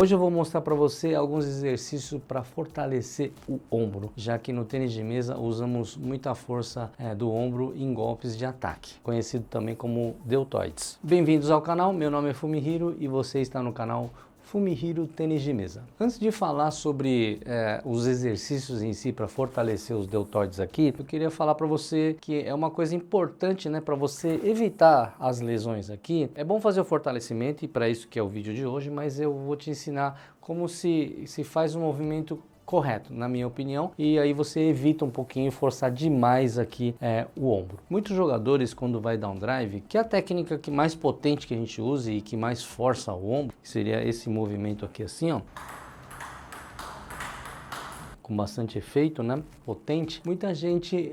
Hoje eu vou mostrar para você alguns exercícios para fortalecer o ombro, já que no tênis de mesa usamos muita força do ombro em golpes de ataque, conhecido também como deltoides. Bem-vindos ao canal, meu nome é Fumihiro e você está no canal Fumihiro Tênis de Mesa. Antes de falar sobre os exercícios em si para fortalecer os deltoides aqui, eu queria falar para você que é uma coisa importante, né, para você evitar as lesões aqui. É bom fazer o fortalecimento e para isso que é o vídeo de hoje, mas eu vou te ensinar como se faz um movimento correto, na minha opinião, e aí você evita um pouquinho forçar demais aqui o ombro. Muitos jogadores, quando vai dar um drive, que é a técnica que mais potente que a gente usa e que mais força o ombro, seria esse movimento aqui assim, ó, com bastante efeito, né, potente. Muita gente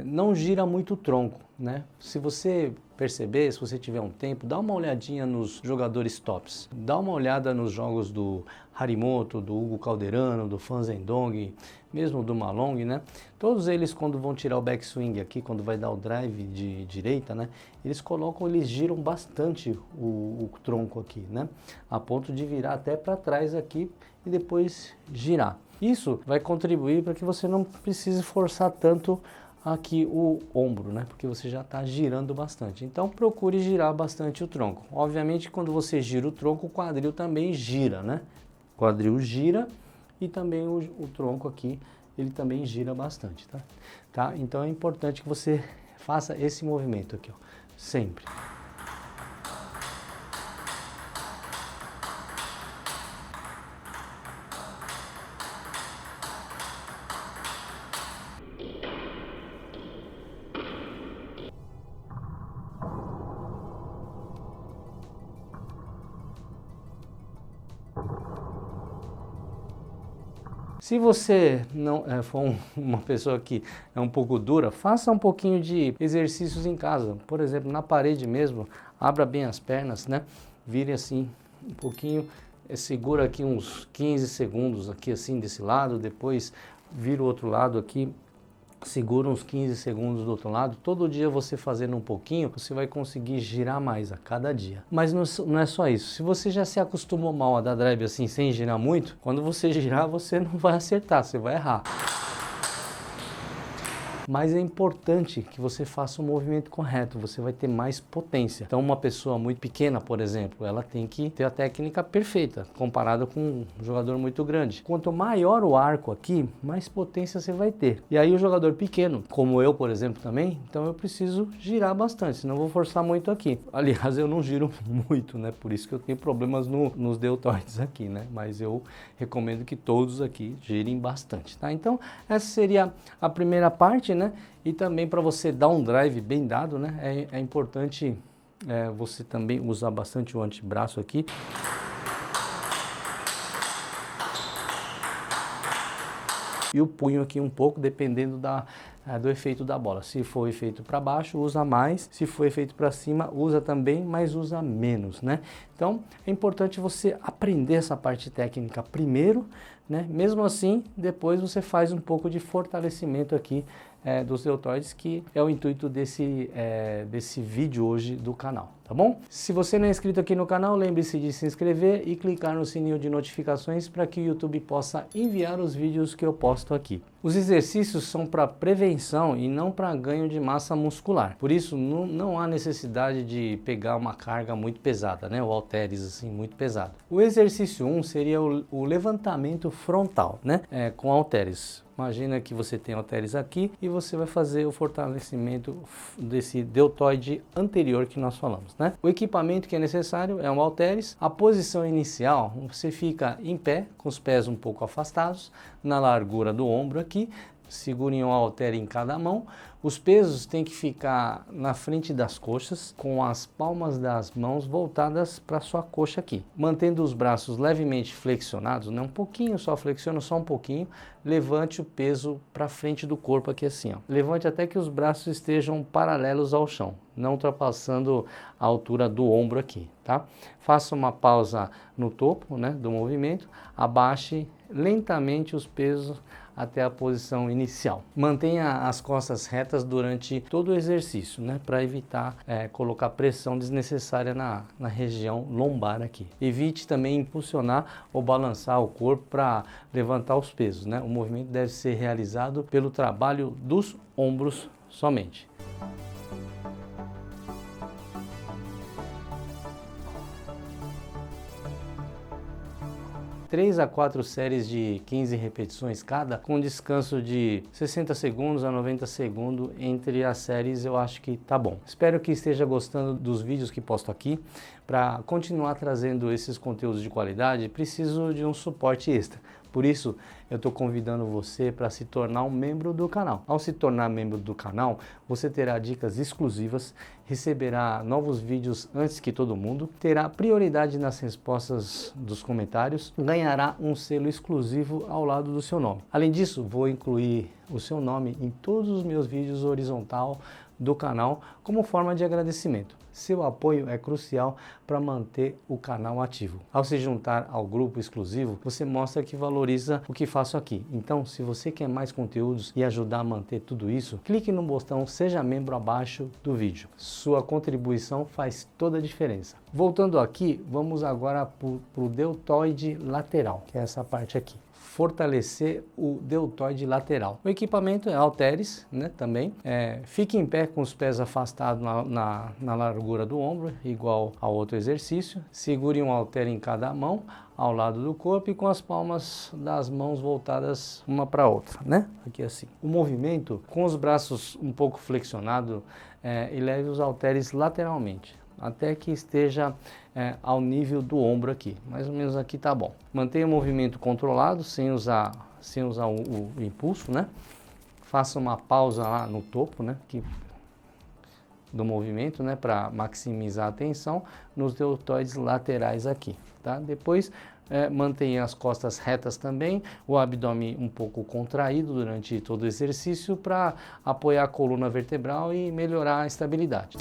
não gira muito o tronco, né? Se você perceber, se você tiver um tempo, dá uma olhadinha nos jogadores tops, dá uma olhada nos jogos do Harimoto, do Hugo Calderano, do Fan Zhendong, mesmo do Malong, né? Todos eles, quando vão tirar o backswing aqui, quando vai dar o drive de direita, né? Eles giram bastante o tronco aqui, né? A ponto de virar até para trás aqui e depois girar. Isso vai contribuir para que você não precise forçar tanto aqui o ombro, né? Porque você já está girando bastante. Então procure girar bastante o tronco. Obviamente, quando você gira o tronco, o quadril também gira, né? O quadril gira e também o tronco aqui, ele também gira bastante, tá? Então é importante que você faça esse movimento aqui, ó, sempre. Se você não for uma pessoa que é um pouco dura, faça um pouquinho de exercícios em casa. Por exemplo, na parede mesmo, abra bem as pernas, né? Vire assim um pouquinho, segura aqui uns 15 segundos aqui assim desse lado, depois vira o outro lado aqui, segura uns 15 segundos do outro lado. Todo dia você fazendo um pouquinho, você vai conseguir girar mais a cada dia. Mas não é só isso. Se você já se acostumou mal a dar drive assim, sem girar muito, quando você girar, você não vai acertar, você vai errar. Mas é importante que você faça o movimento correto, você vai ter mais potência. Então uma pessoa muito pequena, por exemplo, ela tem que ter a técnica perfeita, comparada com um jogador muito grande. Quanto maior o arco aqui, mais potência você vai ter. E aí o jogador pequeno, como eu, por exemplo, também, então eu preciso girar bastante, senão eu vou forçar muito aqui. Aliás, eu não giro muito, né? Por isso que eu tenho problemas nos deltoides aqui, né? Mas eu recomendo que todos aqui girem bastante, tá? Então essa seria a primeira parte, né? E também para você dar um drive bem dado, né? É importante você também usar bastante o antebraço aqui. E o punho aqui um pouco, dependendo do efeito da bola. Se for efeito para baixo, usa mais. Se for efeito para cima, usa também, mas usa menos, né? Então, é importante você aprender essa parte técnica primeiro, né? Mesmo assim, depois você faz um pouco de fortalecimento aqui dos deltoides, que é o intuito desse vídeo hoje do canal, tá bom? Se você não é inscrito aqui no canal, lembre-se de se inscrever e clicar no sininho de notificações para que o YouTube possa enviar os vídeos que eu posto aqui. Os exercícios são para prevenção e não para ganho de massa muscular. Por isso, não há necessidade de pegar uma carga muito pesada, né? Ou halteres assim, muito pesado. O exercício 1 seria o levantamento frontal, né? Com halteres. Imagina que você tem halteres aqui e você vai fazer o fortalecimento desse deltoide anterior que nós falamos, né? O equipamento que é necessário é um halteres. A posição inicial, você fica em pé, com os pés um pouco afastados, na largura do ombro aqui. Segurem um halter em cada mão. Os pesos têm que ficar na frente das coxas, com as palmas das mãos voltadas para sua coxa aqui. Mantendo os braços levemente flexionados, né? Um pouquinho, só flexiona só um pouquinho. Levante o peso para frente do corpo aqui assim, ó. Levante até que os braços estejam paralelos ao chão, não ultrapassando a altura do ombro aqui, tá? Faça uma pausa no topo, né, do movimento. Abaixe lentamente os pesos até a posição inicial. Mantenha as costas retas durante todo o exercício, né, para evitar colocar pressão desnecessária na região lombar aqui. Evite também impulsionar ou balançar o corpo para levantar os pesos, né? O movimento deve ser realizado pelo trabalho dos ombros somente. 3 a 4 séries de 15 repetições cada, com descanso de 60 segundos a 90 segundos entre as séries, eu acho que tá bom. Espero que esteja gostando dos vídeos que posto aqui. Para continuar trazendo esses conteúdos de qualidade, preciso de um suporte extra. Por isso, eu estou convidando você para se tornar um membro do canal. Ao se tornar membro do canal, você terá dicas exclusivas, receberá novos vídeos antes que todo mundo, terá prioridade nas respostas dos comentários, ganhará um selo exclusivo ao lado do seu nome. Além disso, vou incluir o seu nome em todos os meus vídeos horizontal do canal como forma de agradecimento. Seu apoio é crucial para manter o canal ativo. Ao se juntar ao grupo exclusivo, você mostra que valoriza o que faço aqui. Então, se você quer mais conteúdos e ajudar a manter tudo isso, clique no botão Seja Membro abaixo do vídeo. Sua contribuição faz toda a diferença. Voltando aqui, vamos agora para o deltoide lateral, que é essa parte aqui. Fortalecer o deltoide lateral. O equipamento é halteres, né, também. Fique em pé com os pés afastados na largura do ombro, igual ao outro exercício. Segure um halter em cada mão, ao lado do corpo e com as palmas das mãos voltadas uma para a outra, né? Aqui assim. O movimento com os braços um pouco flexionados e leve os halteres lateralmente, até que esteja ao nível do ombro aqui, mais ou menos aqui tá bom. Mantenha o movimento controlado, sem usar o impulso, né? Faça uma pausa lá no topo, né, do movimento, né, para maximizar a tensão nos deltoides laterais aqui, tá? Depois mantenha as costas retas também, o abdômen um pouco contraído durante todo o exercício para apoiar a coluna vertebral e melhorar a estabilidade.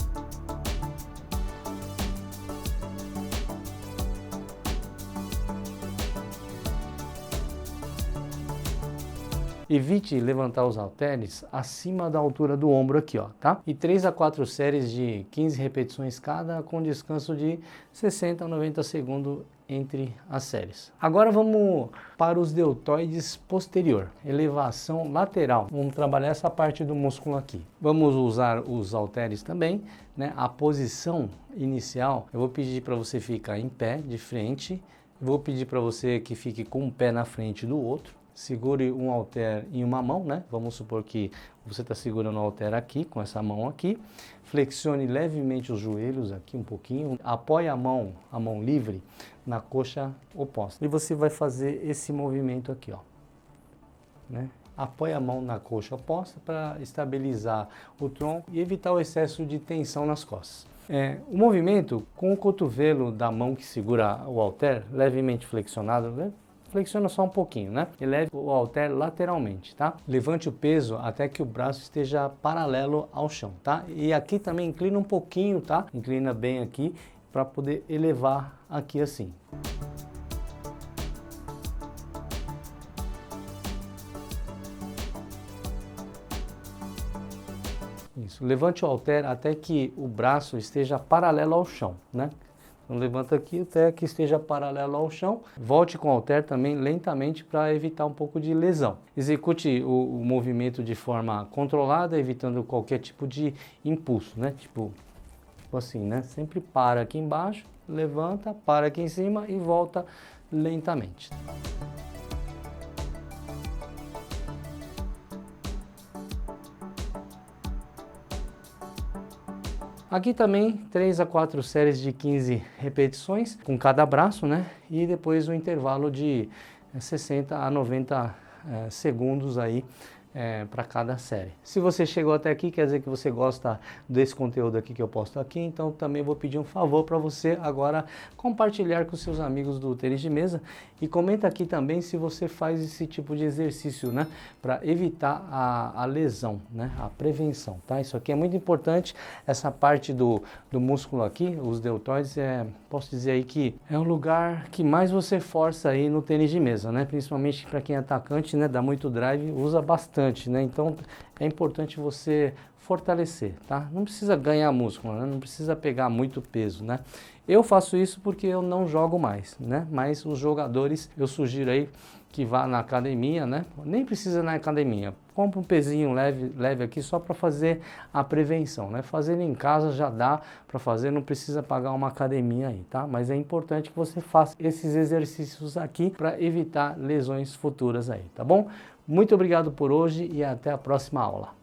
Evite levantar os halteres acima da altura do ombro aqui, ó, tá? E 3 a 4 séries de 15 repetições cada, com descanso de 60 a 90 segundos entre as séries. Agora vamos para os deltoides posterior, elevação lateral. Vamos trabalhar essa parte do músculo aqui. Vamos usar os halteres também, né? A posição inicial, eu vou pedir para você ficar em pé, de frente. Vou pedir para você que fique com um pé na frente do outro. Segure um halter em uma mão, né? Vamos supor que você está segurando o halter aqui, com essa mão aqui. Flexione levemente os joelhos aqui um pouquinho. Apoie a mão livre na coxa oposta. E você vai fazer esse movimento aqui, ó, né? Apoie a mão na coxa oposta para estabilizar o tronco e evitar o excesso de tensão nas costas. O movimento com o cotovelo da mão que segura o halter levemente flexionado, né? Flexiona só um pouquinho, né? E leve o halter lateralmente, tá? Levante o peso até que o braço esteja paralelo ao chão, tá? E aqui também inclina um pouquinho, tá? Inclina bem aqui para poder elevar aqui assim. Isso. Levante o halter até que o braço esteja paralelo ao chão, né? Então levanta aqui até que esteja paralelo ao chão. Volte com o halter também lentamente para evitar um pouco de lesão. Execute o movimento de forma controlada, evitando qualquer tipo de impulso, né? Tipo assim, né? Sempre para aqui embaixo, levanta, para aqui em cima e volta lentamente. Aqui também 3 a 4 séries de 15 repetições com cada braço, né? E depois um intervalo de 60 a 90 segundos aí para cada série. Se você chegou até aqui, quer dizer que você gosta desse conteúdo aqui que eu posto aqui, então também vou pedir um favor para você agora compartilhar com seus amigos do tênis de mesa e comenta aqui também se você faz esse tipo de exercício, né, para evitar a lesão, né, a prevenção, tá? Isso aqui é muito importante, essa parte do músculo aqui, os deltoides, posso dizer aí que é o lugar que mais você força aí no tênis de mesa, né, principalmente para quem é atacante, né, dá muito drive, usa bastante, né, então é importante você fortalecer, tá? Não precisa ganhar músculo, né? Não precisa pegar muito peso, né? Eu faço isso porque eu não jogo mais, né? Mas os jogadores, eu sugiro aí que vá na academia, né? Nem precisa ir na academia, compra um pezinho leve aqui só para fazer a prevenção, né? Fazendo em casa já dá para fazer, não precisa pagar uma academia aí, tá? Mas é importante que você faça esses exercícios aqui para evitar lesões futuras aí, tá bom? Muito obrigado por hoje e até a próxima aula.